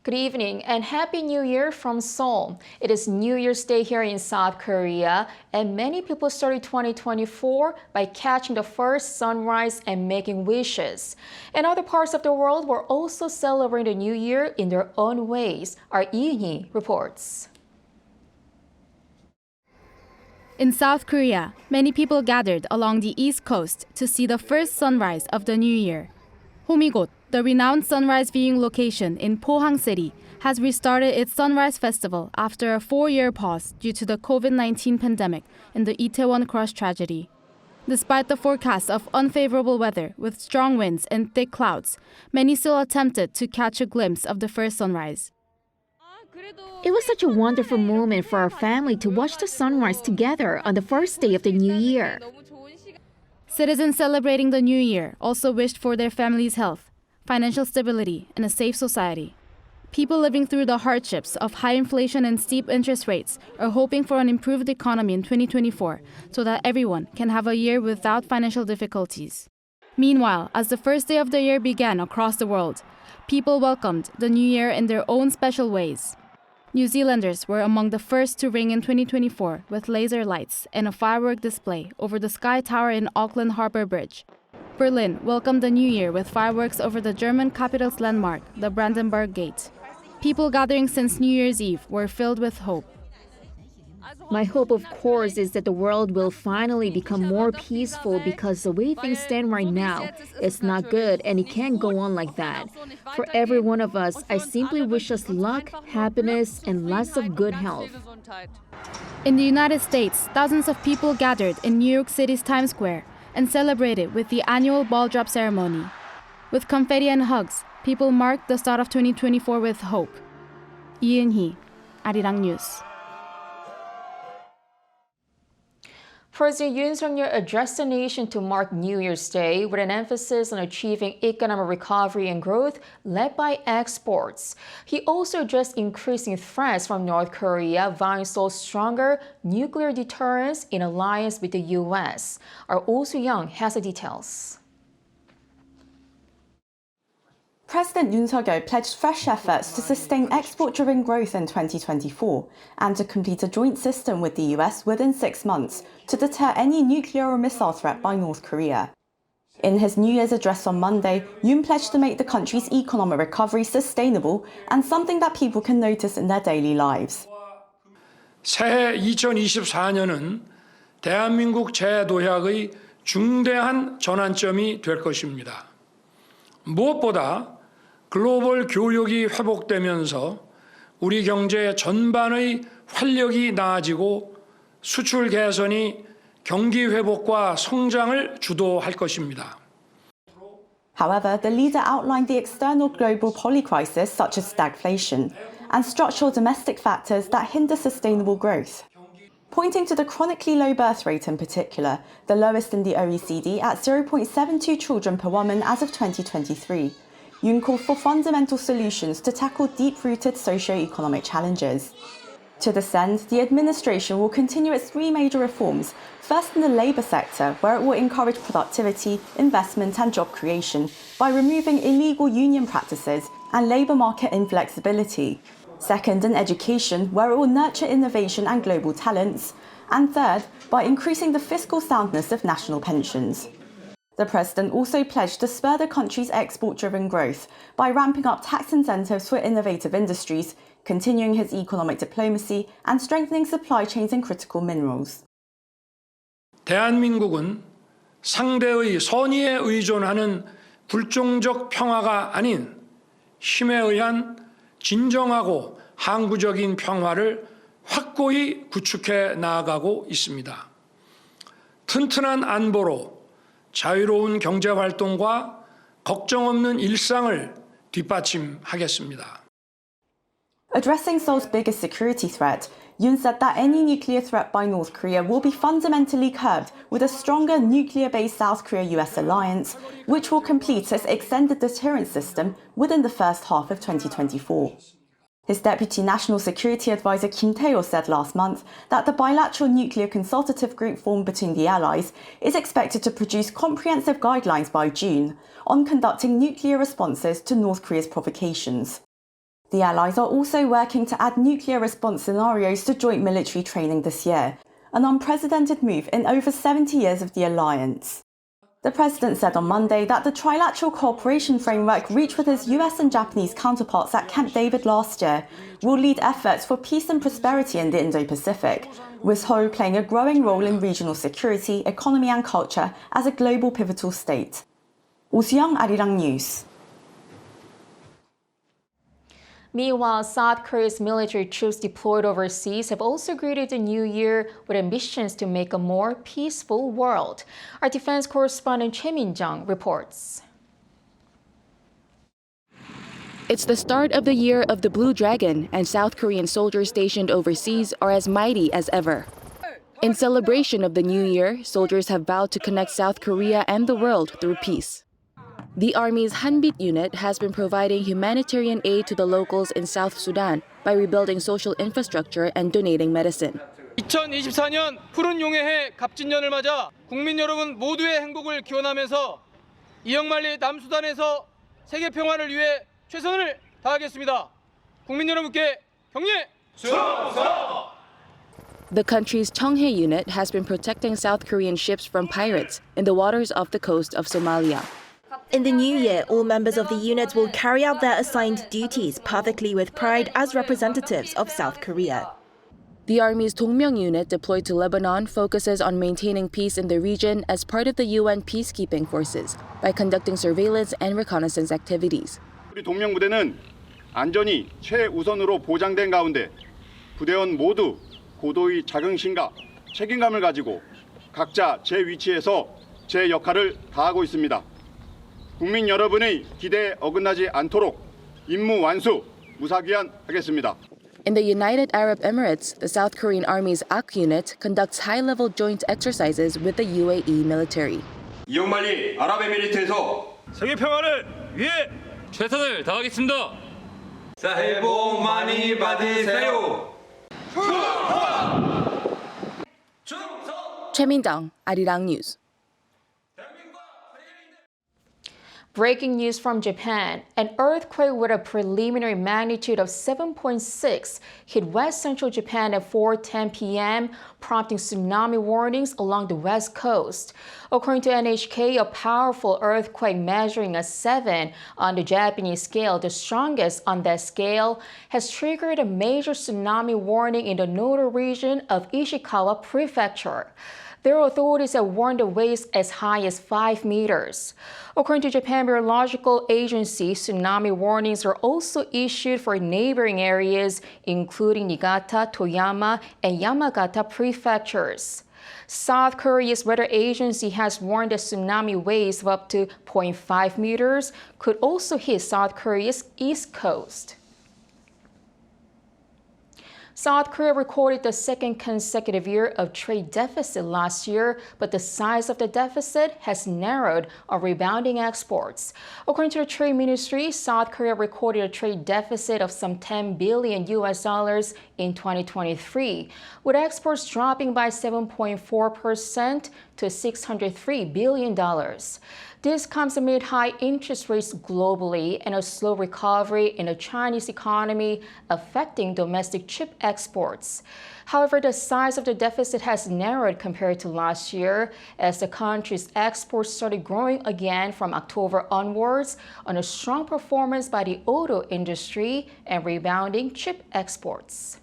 Good evening and Happy New Year from Seoul. It is New Year's Day here in South Korea, and many people started 2024 by catching the first sunrise and making wishes. And other parts of the world were also celebrating the New Year in their own ways. Our Yoon reports. In South Korea, many people gathered along the East Coast to see the first sunrise of the New Year. Homigot, the renowned sunrise viewing location in Pohang City, has restarted its Sunrise Festival after a 4-year pause due to the COVID-19 pandemic and the Itaewon Crush tragedy. Despite the forecast of unfavorable weather with strong winds and thick clouds, many still attempted to catch a glimpse of the first sunrise. It was such a wonderful moment for our family to watch the sunrise together on the first day of the new year. Citizens celebrating the new year also wished for their family's health, financial stability, and a safe society. People living through the hardships of high inflation and steep interest rates are hoping for an improved economy in 2024 so that everyone can have a year without financial difficulties. Meanwhile, as the first day of the year began across the world, people welcomed the new year in their own special ways. New Zealanders were among the first to ring in 2024 with laser lights and a firework display over the Sky Tower in Auckland Harbour Bridge. Berlin welcomed the new year with fireworks over the German capital's landmark, the Brandenburg Gate. People gathering since New Year's Eve were filled with hope. My hope, of course, is that the world will finally become more peaceful because the way things stand right now, it's not good and it can't go on like that. For every one of us, I simply wish us luck, happiness, and lots of good health. In the United States, thousands of people gathered in New York City's Times Square and celebrated with the annual ball drop ceremony. With confetti and hugs, people marked the start of 2024 with hope. Yoon, Arirang News. President Yoon addressed the nation to mark New Year's Day with an emphasis on achieving economic recovery and growth led by exports. He also addressed increasing threats from North Korea, vowing Seoul's stronger nuclear deterrence in alliance with the U.S. Our Oh Soo-young has the details. President Yoon pledged fresh efforts to sustain export-driven growth in 2024 and to complete a joint system with the US within 6 months to deter any nuclear or missile threat by North Korea. In his New Year's address on Monday, Yoon pledged to make the country's economic recovery sustainable and something that people can notice in their daily lives. 새해 2024년은 대한민국 재도약의 중대한 전환점이 될 것입니다. 무엇보다 글로벌 교역이 회복되면서 우리 경제 전반의 활력이 나아지고 수출 개선이 경기 회복과 성장을 주도할 것입니다. However, the leader outlined the external global polycrisis such as stagflation and structural domestic factors that hinder sustainable growth. Pointing to the chronically low birth rate in particular, the lowest in the OECD at 0.72 children per woman as of 2023, Yoon called for fundamental solutions to tackle deep-rooted socio-economic challenges. To this end, the administration will continue its 3 major reforms, first in the labour sector, where it will encourage productivity, investment and job creation by removing illegal union practices and labour market inflexibility. Second, in education, where it will nurture innovation and global talents. And third, by increasing the fiscal soundness of national pensions. The president also pledged to spur the country's export-driven growth by ramping up tax incentives for innovative industries, continuing his economic diplomacy, and strengthening supply chains in critical minerals. 대한민국은 상대의 선의에 의존하는 불종적 평화가 아닌 힘에 의한 진정하고 항구적인 평화를 확고히 구축해 나아가고 있습니다. 튼튼한 안보로 자유로운 경제활동과 걱정 없는 일상을 뒷받침하겠습니다. Addressing Seoul's biggest security threat, Yoon said that any nuclear threat by North Korea will be fundamentally curbed with a stronger nuclear-based South Korea-US alliance, which will complete its extended deterrence system within the first half of 2024. His Deputy National Security Advisor Kim Tae-ho said last month that the bilateral nuclear consultative group formed between the allies is expected to produce comprehensive guidelines by June on conducting nuclear responses to North Korea's provocations. The Allies are also working to add nuclear response scenarios to joint military training this year, an unprecedented move in over 70 years of the alliance. The president said on Monday that the trilateral cooperation framework reached with his US and Japanese counterparts at Camp David last year will lead efforts for peace and prosperity in the Indo-Pacific, with Seoul playing a growing role in regional security, economy and culture as a global pivotal state. 오수영, Arirang News. Meanwhile, South Korea's military troops deployed overseas have also greeted the new year with ambitions to make a more peaceful world. Our defense correspondent Choi Min-jung reports. It's the start of the year of the Blue Dragon, and South Korean soldiers stationed overseas are as mighty as ever. In celebration of the new year, soldiers have vowed to connect South Korea and the world through peace. The Army's Hanbit unit has been providing humanitarian aid to the locals in South Sudan by rebuilding social infrastructure and donating medicine. 2024년 푸른 용의 해 갑진년을 맞아 국민 여러분 모두의 행복을 기원하면서 이영만리 남수단에서 세계 평화를 위해 최선을 다하겠습니다. 국민 여러분께 격려! The country's Cheonghae unit has been protecting South Korean ships from pirates in the waters off the coast of Somalia. In the new year, all members of the unit will carry out their assigned duties perfectly with pride as representatives of South Korea. The Army's Dongmyeong unit deployed to Lebanon focuses on maintaining peace in the region as part of the UN peacekeeping forces by conducting surveillance and reconnaissance activities. 우리 동명 부대는 안전이 최우선으로 보장된 가운데 부대원 모두 고도의 자긍심과 책임감을 가지고 각자 제 위치에서 제 역할을 다하고 있습니다. 국민 여러분의 기대에 어긋나지 않도록 임무 완수 무사기한하겠습니다. In the United Arab Emirates, the South Korean Army's AK unit conducts high-level joint exercises with the UAE military. 이영만리 아랍에미리트에서 세계 평화를 위해 최선을 다하겠습니다. 새해 복 많이 받으세요. Choi Min-jung, Arirang News. Breaking news from Japan. An earthquake with a preliminary magnitude of 7.6 hit west central Japan at 4:10 p.m., prompting tsunami warnings along the west coast. According to NHK, a powerful earthquake measuring a 7 on the Japanese scale, the strongest on that scale, has triggered a major tsunami warning in the Noto region of Ishikawa Prefecture. There are authorities that warned of waves as high as 5 meters. According to Japan Meteorological Agency, tsunami warnings are also issued for neighboring areas, including Niigata, Toyama, and Yamagata prefectures. South Korea's weather agency has warned that tsunami waves of up to 0.5 meters could also hit South Korea's east coast. South Korea recorded the second consecutive year of trade deficit last year, but the size of the deficit has narrowed on rebounding exports. According to the Trade Ministry, South Korea recorded a trade deficit of some $10 billion in 2023, with exports dropping by 7.4% to $603 billion. This comes amid high interest rates globally and a slow recovery in the Chinese economy affecting domestic chip exports. However, the size of the deficit has narrowed compared to last year as the country's exports started growing again from October onwards on a strong performance by the auto industry and rebounding chip exports.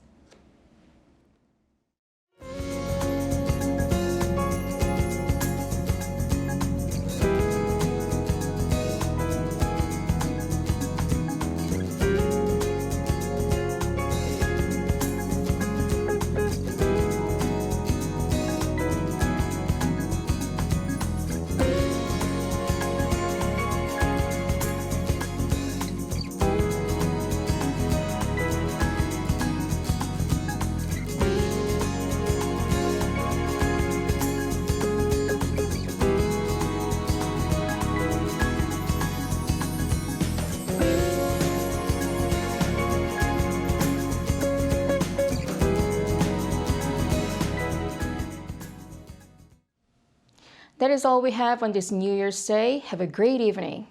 That is all we have on this New Year's Day. Have a great evening.